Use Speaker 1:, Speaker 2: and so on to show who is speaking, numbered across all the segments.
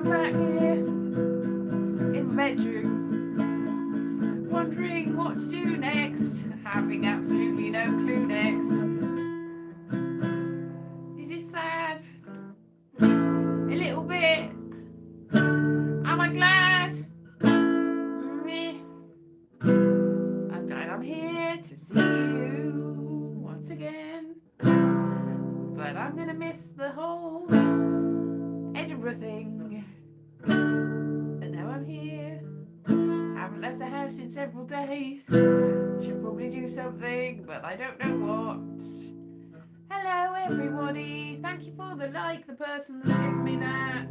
Speaker 1: back here in my bedroom, wondering what to do next, having absolutely no clue next. Is it sad? A little bit. Am I glad? Meh. I'm glad I'm here to see you once again. But I'm gonna miss the whole Edinburgh thing. And now I'm here. Haven't left the house in several days. Should probably do something, but I don't know what. Hello everybody. Thank you for the like, the person that's given me that.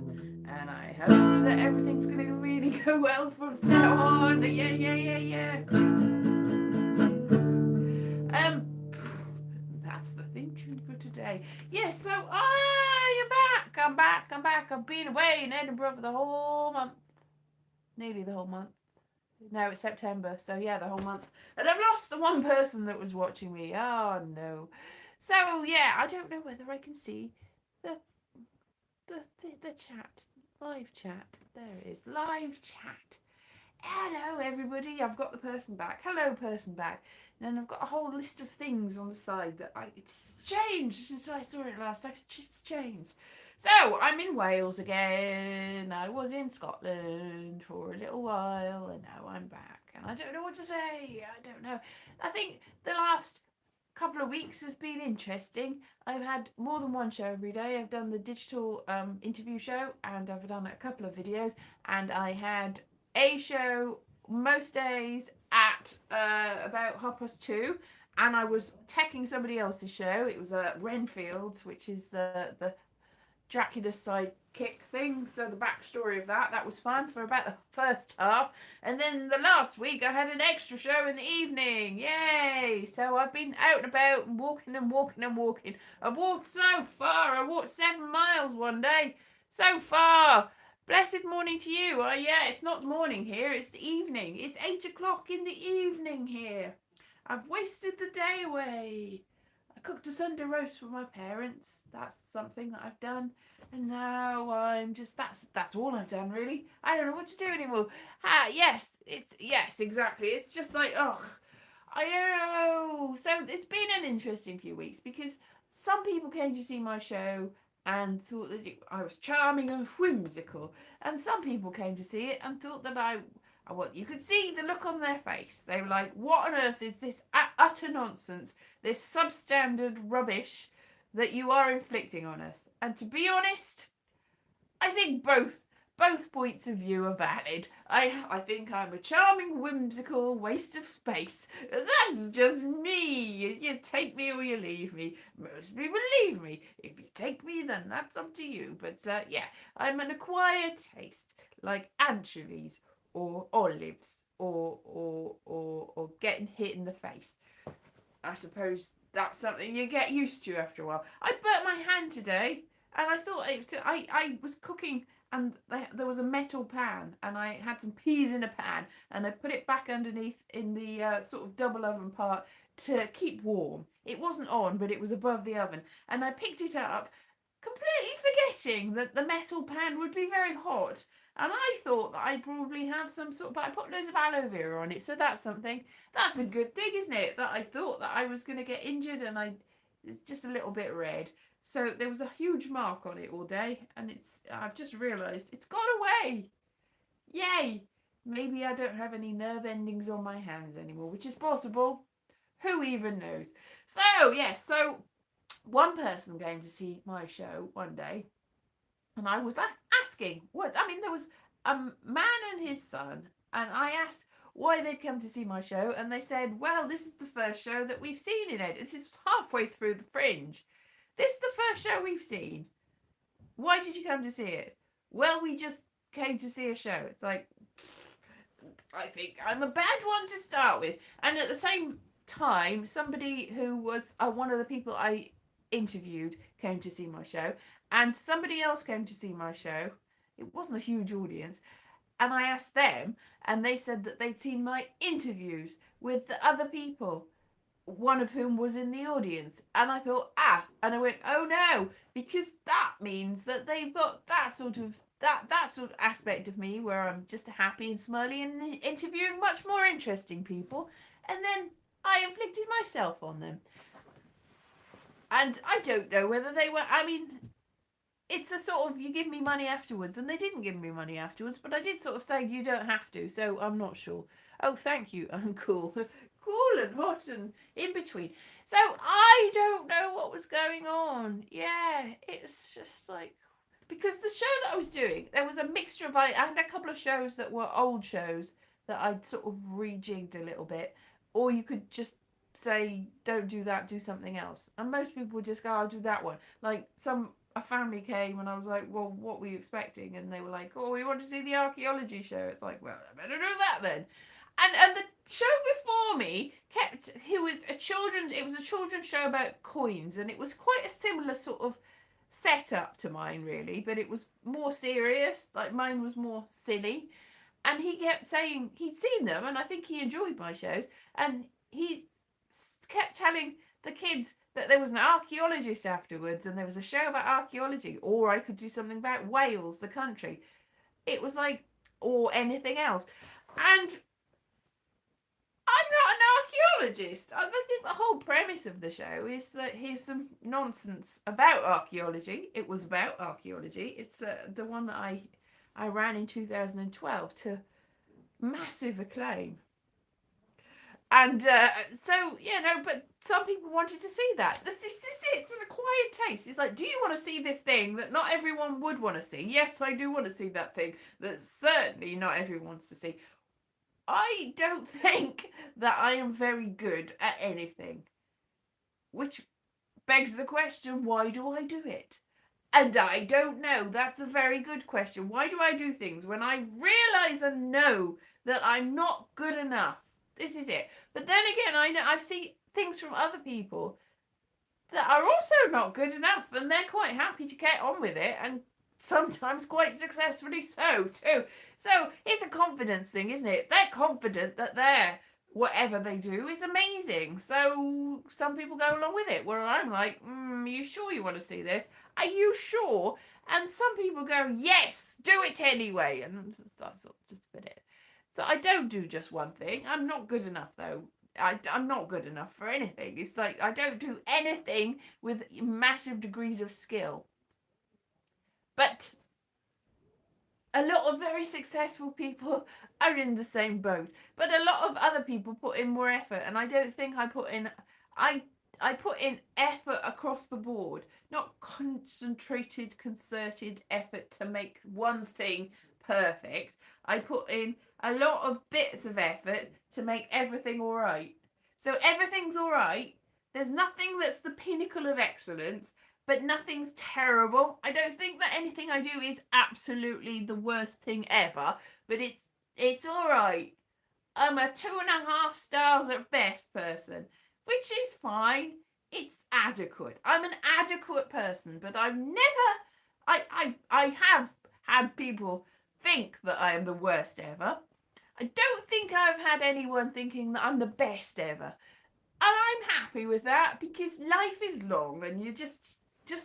Speaker 1: And I hope that everything's going to really go well from now on. Yeah. That's the theme tune for today. Yes, so, you're back. I'm back. I've been away in Edinburgh for the whole month. Nearly the whole month. No, it's September, so yeah, the whole month. And I've lost the one person that was watching me. Oh, no. So, yeah, I don't know whether I can see the chat. Live chat. There it is. Live chat. Hello, everybody. I've got the person back. Hello, person back. And then I've got a whole list of things on the side that it's changed since I saw it last. It's just changed. So, I'm in Wales again. I was in Scotland for a little while, and now I'm back. And I don't know what to say. I don't know. I think the last couple of weeks has been interesting. I've had more than one show every day. I've done the digital interview show, and I've done a couple of videos, and I had a show most days at about 2:30, and I was teching somebody else's show. It was Renfield, which is the Dracula's sidekick thing. So the backstory of that was fun for about the first half. And then the last week I had an extra show in the evening. Yay! So I've been out and about and walking. I've walked so far. I walked 7 miles one day. So far. Blessed morning to you. Oh yeah, it's not the morning here, it's the evening. It's 8 o'clock in the evening here. I've wasted the day away. I cooked a Sunday roast for my parents. That's something that I've done. And now I'm just, that's all I've done really. I don't know what to do anymore. Yes, exactly. It's just like, I don't know. So it's been an interesting few weeks because some people came to see my show and thought that I was charming and whimsical. And some people came to see it and thought that well, you could see the look on their face. They were like, what on earth is this utter nonsense, this substandard rubbish that you are inflicting on us? And to be honest, I think both points of view are valid. I think I'm a charming, whimsical waste of space. That's just me. You take me or you leave me. Most people leave me. If you take me, then that's up to you. But yeah, I'm an acquired taste, like anchovies or olives or getting hit in the face. I suppose that's something you get used to after a while. I burnt my hand today, and I thought I was cooking, and there was a metal pan, and I had some peas in a pan, and I put it back underneath in the sort of double oven part to keep warm. It wasn't on, but it was above the oven, and I picked it up, completely forgetting that the metal pan would be very hot. And I thought that I'd probably have some sort of, but I put loads of aloe vera on it, so that's something. That's a good thing, isn't it? That I thought that I was going to get injured, and it's just a little bit red. So there was a huge mark on it all day, and I've just realised it's gone away. Yay! Maybe I don't have any nerve endings on my hands anymore, which is possible. Who even knows? So, yes, so one person came to see my show one day, and I was asking, there was a man and his son, and I asked why they'd come to see my show, and they said, well, this is the first show that we've seen in it. This is halfway through the Fringe. This is the first show we've seen. Why did you come to see it? Well, we just came to see a show. It's like, I think I'm a bad one to start with. And at the same time, somebody who was one of the people I interviewed came to see my show, and somebody else came to see my show. It wasn't a huge audience. And I asked them, and they said that they'd seen my interviews with the other people, one of whom was in the audience. And I thought, and I went, oh no, because that means that they've got that sort of that sort of aspect of me where I'm just happy and smiley and interviewing much more interesting people, and then I inflicted myself on them. And I don't know whether they were, I mean, it's a sort of, you give me money afterwards, and they didn't give me money afterwards, but I did sort of say, you don't have to, so I'm not sure. Oh, thank you, I'm cool. Cool and hot and in between. So I don't know what was going on. Yeah, it's just like, because the show that I was doing, there was a mixture of, I had a couple of shows that were old shows that I'd sort of rejigged a little bit, or you could just say, don't do that, do something else. And most people would just go, I'll do that one. Like a family came and I was like, well, what were you expecting? And they were like, oh, we want to see the archaeology show. It's like, well, I better do that then. And the show before me it was a children's show about coins, and it was quite a similar sort of setup to mine, really, but it was more serious. Like mine was more silly. And he kept saying he'd seen them, and I think he enjoyed my shows, and he kept telling the kids that there was an archaeologist afterwards, and there was a show about archaeology, or I could do something about Wales, the country. It was like, or anything else. And I'm not an archaeologist. I think the whole premise of the show is that here's some nonsense about archaeology. It was about archaeology. It's the one that I ran in 2012 to massive acclaim. And so, but some people wanted to see that. This it's an acquired taste. It's like, do you want to see this thing that not everyone would want to see? Yes, I do want to see that thing that certainly not everyone wants to see. I don't think that I am very good at anything. Which begs the question, why do I do it? And I don't know. That's a very good question. Why do I do things when I realise and know that I'm not good enough? This is it. But then again, I know I've seen things from other people that are also not good enough, and they're quite happy to get on with it, and sometimes quite successfully so too. So it's a confidence thing, isn't it? They're confident that whatever they do is amazing. So some people go along with it, where I'm like, are you sure you want to see this? Are you sure? And some people go, yes, do it anyway. And that's just a bit it. So I don't do just one thing. I'm not good enough, though. I'm not good enough for anything. It's like I don't do anything with massive degrees of skill. But a lot of very successful people are in the same boat. But a lot of other people put in more effort, and I don't think I put in effort across the board, not concentrated, concerted effort to make one thing perfect. I put in a lot of bits of effort to make everything all right. So everything's all right. There's nothing that's the pinnacle of excellence, but nothing's terrible. I don't think that anything I do is absolutely the worst thing ever, but it's all right. I'm a 2.5 stars at best person, which is fine. It's adequate. I'm an adequate person, but I've never, I have had people think that I am the worst ever. I don't think I've had anyone thinking that I'm the best ever. And I'm happy with that, because life is long and you just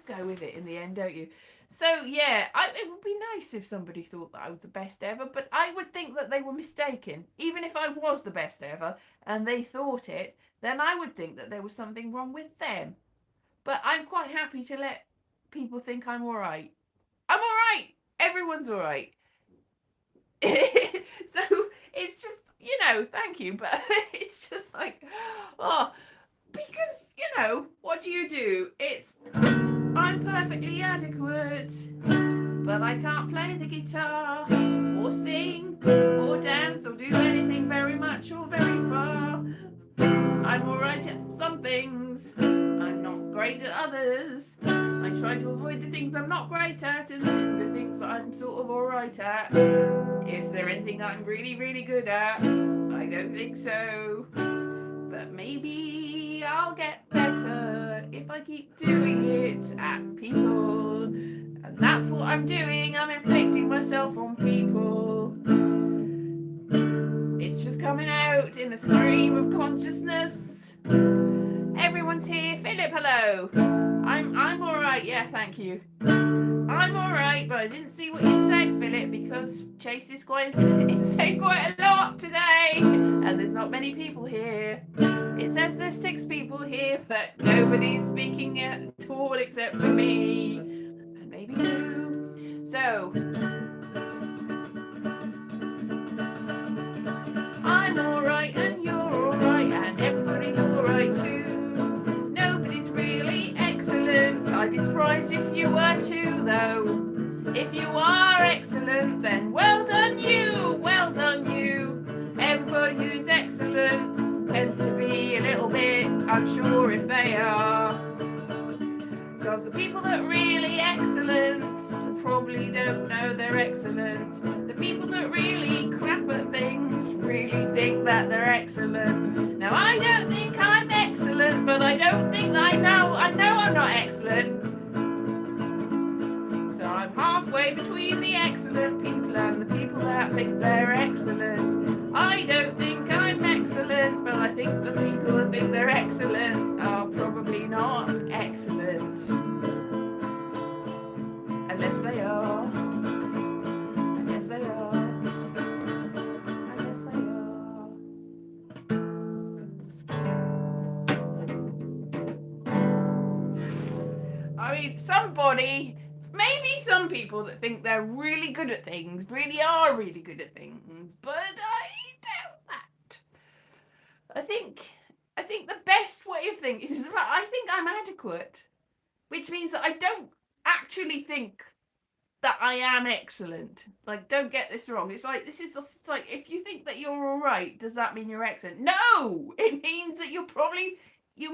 Speaker 1: go with it in the end, don't you? So yeah, it would be nice if somebody thought that I was the best ever, but I would think that they were mistaken. Even if I was the best ever and they thought it, then I would think that there was something wrong with them. But I'm quite happy to let people think I'm all right. I'm all right. Everyone's all right. So it's just, thank you, but it's just like, because, what do? I'm perfectly adequate, but I can't play the guitar, or sing, or dance, or do anything very much or very far. I'm alright at some things, I'm not great at others. I try to avoid the things I'm not great at and do the things I'm sort of alright at. Is there anything I'm really, really good at? I don't think so. But maybe I'll get better if I keep doing it at people. And that's what I'm doing. I'm inflicting myself on people. It's just coming out in a stream of consciousness. Everyone's here. Philip, hello. I'm alright, yeah, thank you. I'm alright, but I didn't see what you said, Philip, because Chase is saying quite a lot today, and there's not many people here. It says there's 6 people here, but nobody's speaking at all except for me, and maybe you. So, I'm alright, and you're alright, and everybody's alright too. Nobody's really excellent. I'd be surprised if you were too, though. If you are excellent, then well done you, well done you. Everybody who's excellent tends to be a little bit unsure if they are. Because the people that are really excellent probably don't know they're excellent. The people that really crap at things really think that they're excellent. Now I don't think I'm excellent, but I don't think that I know I'm not excellent. So I'm halfway between the excellent people and the people that think they're excellent. I don't think I'm excellent, but I think the people that think they're excellent are probably not excellent. Unless they are. Unless they are. Unless they are. I mean, maybe some people that think they're really good at things really are really good at things, but I doubt that. I think the best way of thinking is that I think I'm adequate, which means that I don't actually think that I am excellent. Like, don't get this wrong. It's like if you think that you're all right, does that mean you're excellent? No, it means that you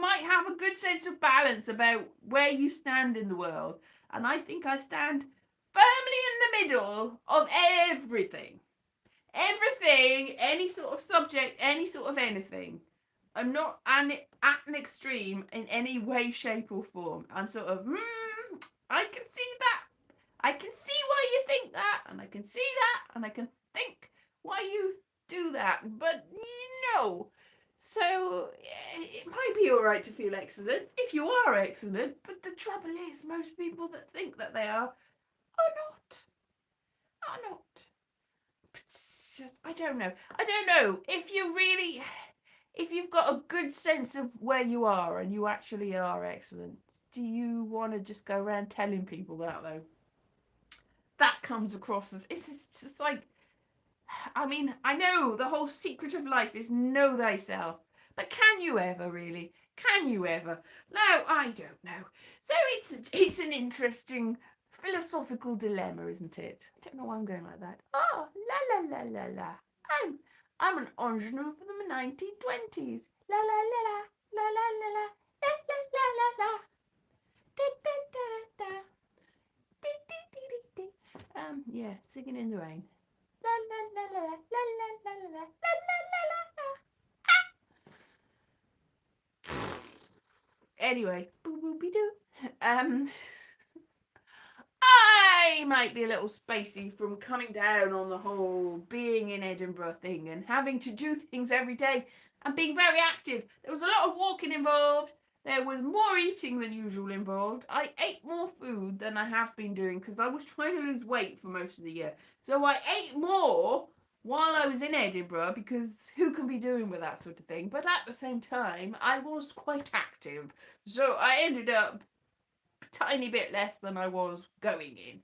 Speaker 1: might have a good sense of balance about where you stand in the world. And I think I stand firmly in the middle of everything. Everything, any sort of subject, any sort of anything. I'm not at an extreme in any way, shape, or form. I'm sort of, I can see that. I can see why you think that, and I can see that, and I can think why you do that. But no. So it might be all right to feel excellent if you are excellent, but the trouble is most people that think that they are not. It's just, I don't know. If you've got a good sense of where you are and you actually are excellent, do you want to just go around telling people that, though? That comes across as, it's just like, I mean, I know the whole secret of life is know thyself, but can you ever really? Can you ever? No, I don't know. So it's an interesting philosophical dilemma, isn't it? I don't know why I'm going like that. Oh, la la la la la. I'm an ingenue from the 1920s. La la la la la la la la la la la la. Da da da da da. Yeah, singing in the rain. La la la la la la la la la la la. Anyway, boo boo be doo. I might be a little spacey from coming down on the whole being in Edinburgh thing and having to do things every day and being very active. There was a lot of walking involved. There was more eating than usual involved. I ate more food than I have been doing because I was trying to lose weight for most of the year. So I ate more while I was in Edinburgh because who can be doing with that sort of thing? But at the same time, I was quite active. So I ended up a tiny bit less than I was going in.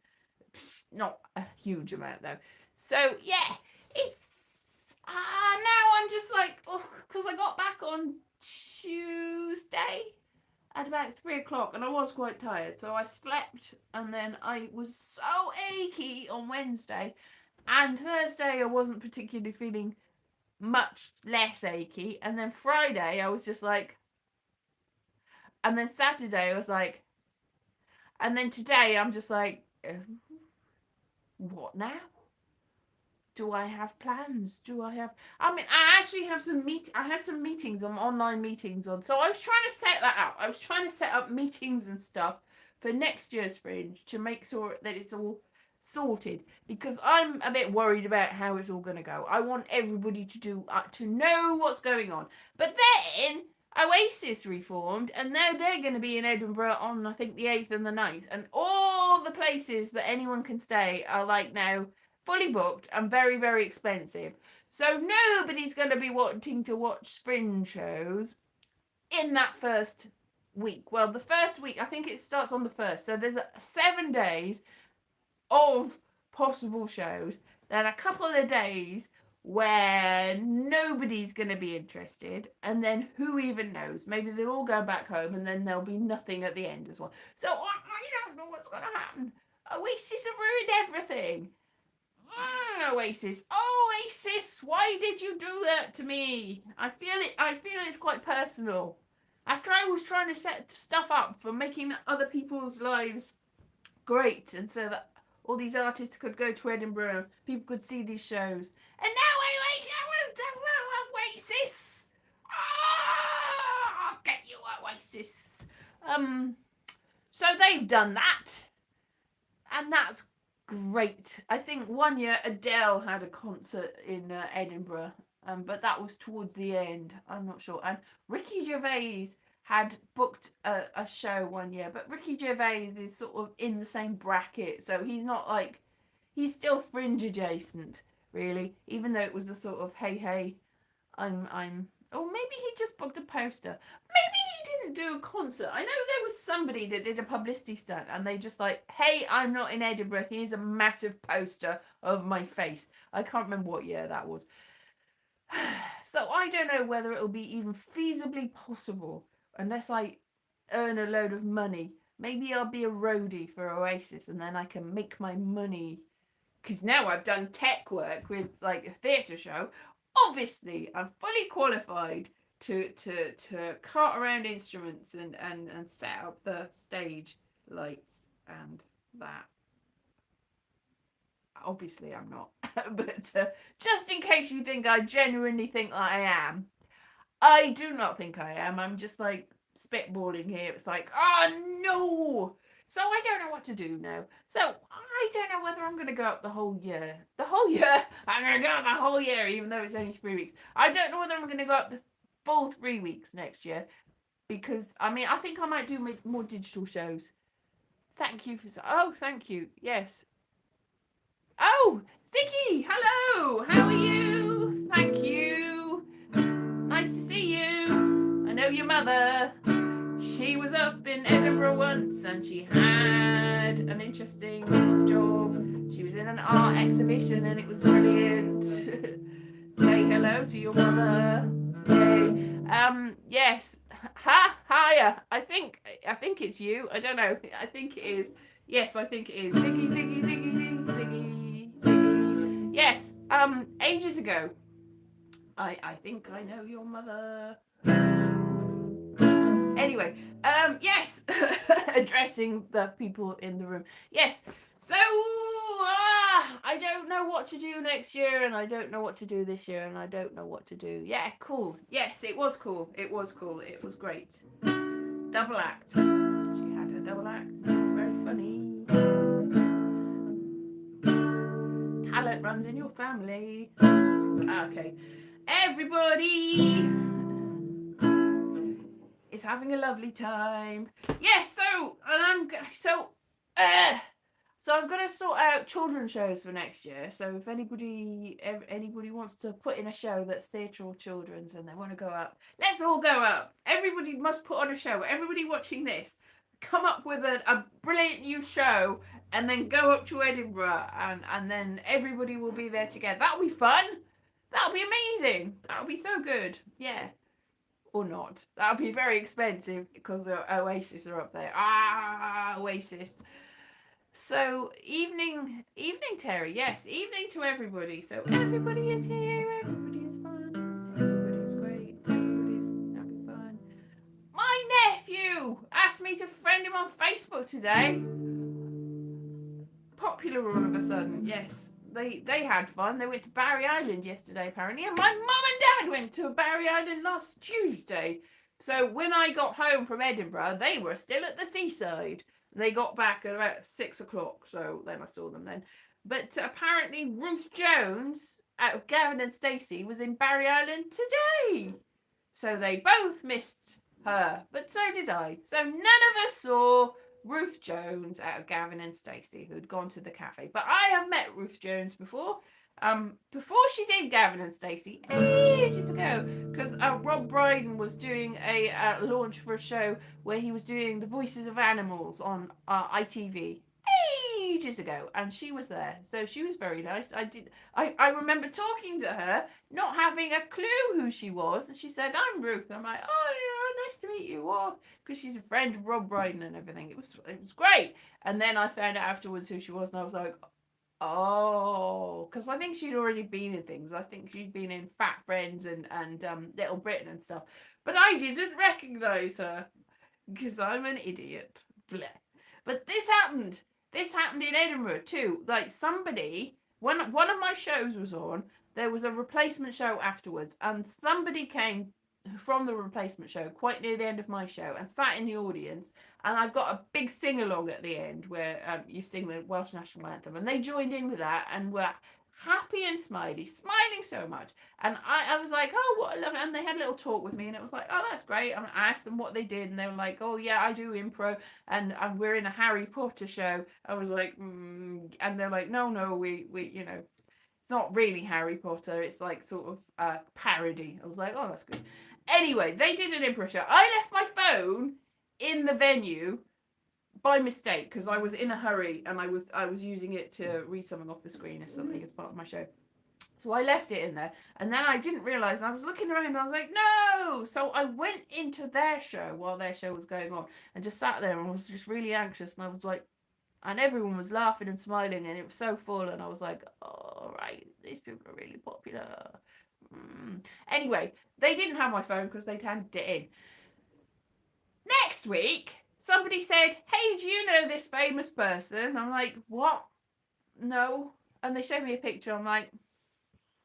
Speaker 1: Not a huge amount though. So yeah, it's now I'm just like, because I got back on Tuesday at about 3:00 and I was quite tired, so I slept, and then I was so achy on Wednesday, and Thursday I wasn't particularly feeling much less achy, and then Friday I was just like, and then Saturday I was like, and then today I'm just like, what now? Do I have plans? I actually have I had some meetings online meetings on. So I was trying to set that out. I was trying to set up meetings and stuff for next year's Fringe to make sure that it's all sorted, because I'm a bit worried about how it's all going to go. I want everybody to know what's going on. But then Oasis reformed, and now they're going to be in Edinburgh on, I think, the 8th and the 9th. And all the places that anyone can stay are like now fully booked and very, very expensive. So nobody's going to be wanting to watch spring shows in that first week. Well, the first week, I think it starts on the 1st. So there's 7 days of possible shows, then a couple of days where nobody's going to be interested, and then who even knows, maybe they'll all go back home and then there'll be nothing at the end as well. So I don't know what's going to happen. Oasis have ruined everything. Oasis, why did you do that to me? I feel it's quite personal. After I was trying to set stuff up for making other people's lives great, and so that all these artists could go to Edinburgh, people could see these shows. And now Oasis! Oh, I'll get you, Oasis. So they've done that, and that's great. I think one year Adele had a concert in Edinburgh, but that was towards the end. I'm not sure. And Ricky Gervais had booked a show one year, but Ricky Gervais is sort of in the same bracket, so he's not like, he's still fringe adjacent, really, even though it was a sort of hey, I'm or maybe he just booked a poster. Maybe he didn't do a concert. I know there was somebody that did a publicity stunt and they just like, hey, I'm not in Edinburgh, here's a massive poster of my face. I can't remember what year that was. So I don't know whether it'll be even feasibly possible unless I earn a load of money. Maybe I'll be a roadie for Oasis and then I can make my money. Because now I've done tech work with like a theatre show. Obviously, I'm fully qualified to cart around instruments and set up the stage lights and that. Obviously, I'm not. But just in case you think I genuinely think that I am, I do not think I am. I'm just like spitballing here. It's like, oh no! So I don't know what to do now. So I don't know whether I'm going to go up the whole year. The whole year? I'm going to go up the whole year, even though it's only 3 weeks. I don't know whether I'm going to go up the full 3 weeks next year. Because, I mean, I think I might do more digital shows. Thank you for... Oh, thank you. Yes. Oh, Sticky! Hello! How are you? Thank you. Nice to see you. I know your mother. She was up in Edinburgh once and she had an interesting job. She was in an art exhibition and it was brilliant. Say hello to your mother. Yay. Yes. Hiya. I think it's you. I don't know. I think it is. Yes, I think it is. Ziggy. Yes. Ages ago. I think I know your mother. Anyway, yes, addressing the people in the room. Yes, so I don't know what to do next year, and I don't know what to do this year, and I don't know what to do. Yeah, cool. Yes, it was cool. It was cool. It was great. Double act. She had a double act. It was very funny. Talent runs in your family. Okay, everybody is having a lovely time. Yes, so I'm going to sort out children's shows for next year. So if anybody wants to put in a show that's theatre or children's and they want to go up, let's all go up. Everybody must put on a show. Everybody watching this, come up with a brilliant new show and then go up to Edinburgh and then everybody will be there together. That'll be fun. That'll be amazing. That'll be so good. Yeah. Or not. That'll be very expensive because the Oasis are up there. Oasis. So evening, Terry. Yes, evening to everybody. So everybody is here. Everybody is fun. Everybody's great. Everybody's having fun. My nephew asked me to friend him on Facebook today. Popular all of a sudden. Yes. They had fun. They went to Barry Island yesterday, apparently. And my mum and dad went to Barry Island last Tuesday. So when I got home from Edinburgh, they were still at the seaside. They got back at about 6 o'clock, so then I saw them then. But apparently Ruth Jones, out of Gavin and Stacey, was in Barry Island today. So they both missed her, but so did I. So none of us saw Ruth Jones out of Gavin and Stacey, who'd gone to the cafe. But I have met Ruth Jones before. Before she did Gavin and Stacey, ages ago, because Rob Brydon was doing a launch for a show where he was doing the voices of animals on ITV ages ago, and she was there, so she was very nice. I remember talking to her, not having a clue who she was, and she said, "I'm Ruth." I'm like, "Oh yeah, nice to meet you." What? Because she's a friend of Rob Brydon and everything. It was great. And then I found out afterwards who she was, and I was like, oh, because I think she'd already been in things. I think she'd been in Fat Friends and Little Britain and stuff, but I didn't recognise her because I'm an idiot. Blech. But this happened. This happened in Edinburgh too. Like somebody, when one of my shows was on, there was a replacement show afterwards, and somebody came from the replacement show quite near the end of my show and sat in the audience, and I've got a big sing along at the end where you sing the Welsh national anthem, and they joined in with that and were happy and smiling so much. And I was like, oh, what a love it. And they had a little talk with me, and it was like, oh, that's great. And I asked them what they did, and they were like, oh yeah, I do improv, and we're in a Harry Potter show. I was like, and they're like, no, we you know, it's not really Harry Potter, it's like sort of a parody. I was like, oh, that's good. Anyway, they did an improv show. I left my phone in the venue by mistake because I was in a hurry and I was using it to read something off the screen or something as part of my show. So I left it in there, and then I didn't realise, and I was looking around and I was like, no! So I went into their show while their show was going on and just sat there and I was just really anxious, and I was like, and everyone was laughing and smiling, and it was so full, and I was like, oh, right, these people are really popular. Anyway, they didn't have my phone because they'd handed it in. Next week, somebody said, hey, do you know this famous person? I'm like, what? No. And they showed me a picture. I'm like,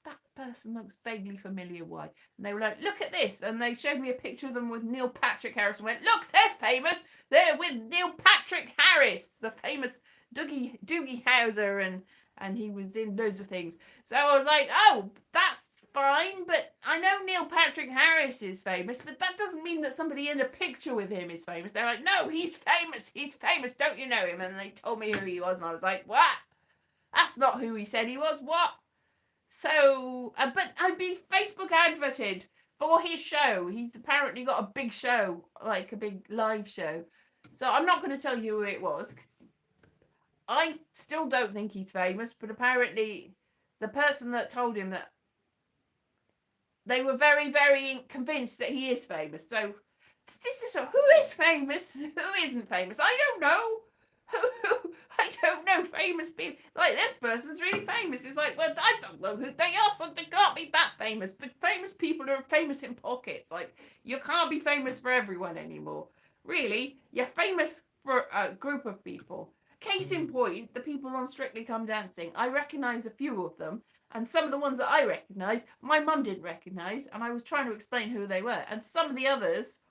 Speaker 1: that person looks vaguely familiar. Why? And they were like, look at this. And they showed me a picture of them with Neil Patrick Harris and went, look, they're famous. They're with Neil Patrick Harris, the famous Doogie Howser, and he was in loads of things. So I was like, oh, that's fine, but I know Neil Patrick Harris is famous, but that doesn't mean that somebody in a picture with him is famous. They're like, no, he's famous, don't you know him? And they told me who he was, and I was like, what? That's not who he said he was, what? So, but I've been Facebook advertised for his show. He's apparently got a big show, like a big live show. So I'm not going to tell you who it was, 'cause I still don't think he's famous, but apparently the person that told him that, they were very, very convinced that he is famous. So this is who is famous, who isn't famous. I don't know. I don't know famous people. Like, this person's really famous. It's like, well, I don't know who they are, so they can't be that famous. But famous people are famous in pockets. Like, you can't be famous for everyone anymore. Really, you're famous for a group of people. Case in point, the people on Strictly Come Dancing. I recognise a few of them. And some of the ones that I recognised, my mum didn't recognise, and I was trying to explain who they were. And some of the others,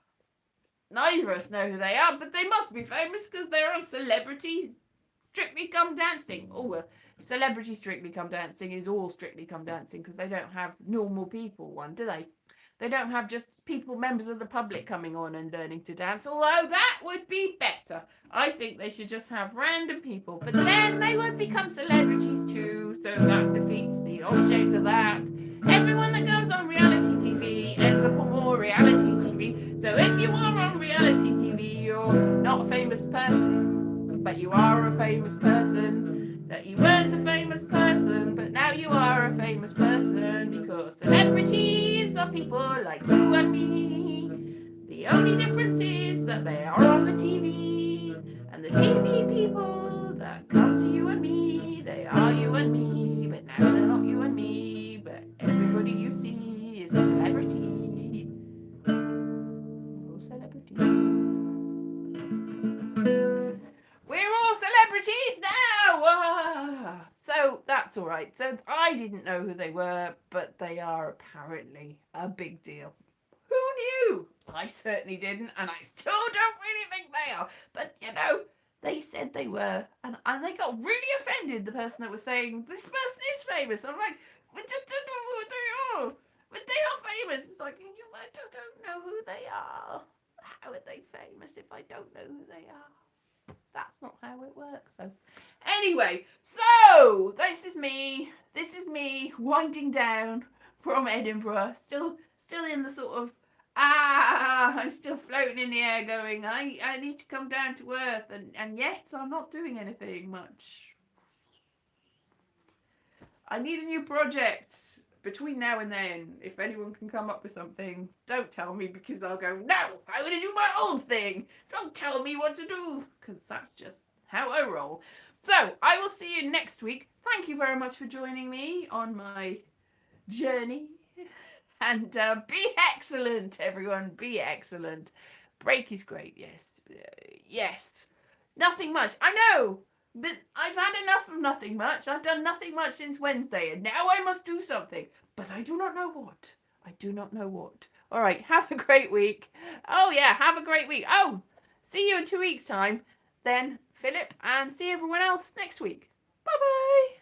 Speaker 1: neither of us know who they are, but they must be famous because they're on Celebrity Strictly Come Dancing. Oh, well, Celebrity Strictly Come Dancing is all Strictly Come Dancing because they don't have normal people one, do they? They don't have just people, members of the public coming on and learning to dance, although that would be better. I think they should just have random people, but then they would become celebrities too, so that defeats the object of that. Everyone that goes on reality TV ends up on more reality TV, so if you are on reality TV, you're not a famous person, but you are a famous person. That you weren't a famous person, but now you are a famous person, because celebrities are people like you and me. The only difference is that they are on the TV, and the TV people that come to you and me, they are you and me, but now they're not you and me, but everybody you see is a celebrity. We're all celebrities. We're all celebrities now! So that's all right. So I didn't know who they were, but they are apparently a big deal. Who knew? I certainly didn't, and I still don't really think they are. But, you know, they said they were, and they got really offended, the person that was saying, this person is famous. I'm like, we just don't know who they are. But they're not famous. It's like, I don't know who they are. How are they famous if I don't know who they are? That's not how it works. So anyway, so this is me winding down from Edinburgh, still in the sort of I'm still floating in the air going, I need to come down to earth, and yet I'm not doing anything much. I need a new project between now and then. If anyone can come up with something, don't tell me, because I'll go, no, I'm going to do my own thing. Don't tell me what to do, because that's just how I roll. So I will see you next week. Thank you very much for joining me on my journey. And be excellent, everyone. Be excellent. Break is great, yes. Yes. Nothing much. I know. But I've had enough of nothing much. I've done nothing much since Wednesday, and now I must do something. But I do not know what. I do not know what. All right, have a great week. Oh, yeah, have a great week. Oh, see you in 2 weeks' time. Then, Philip, and see everyone else next week. Bye-bye.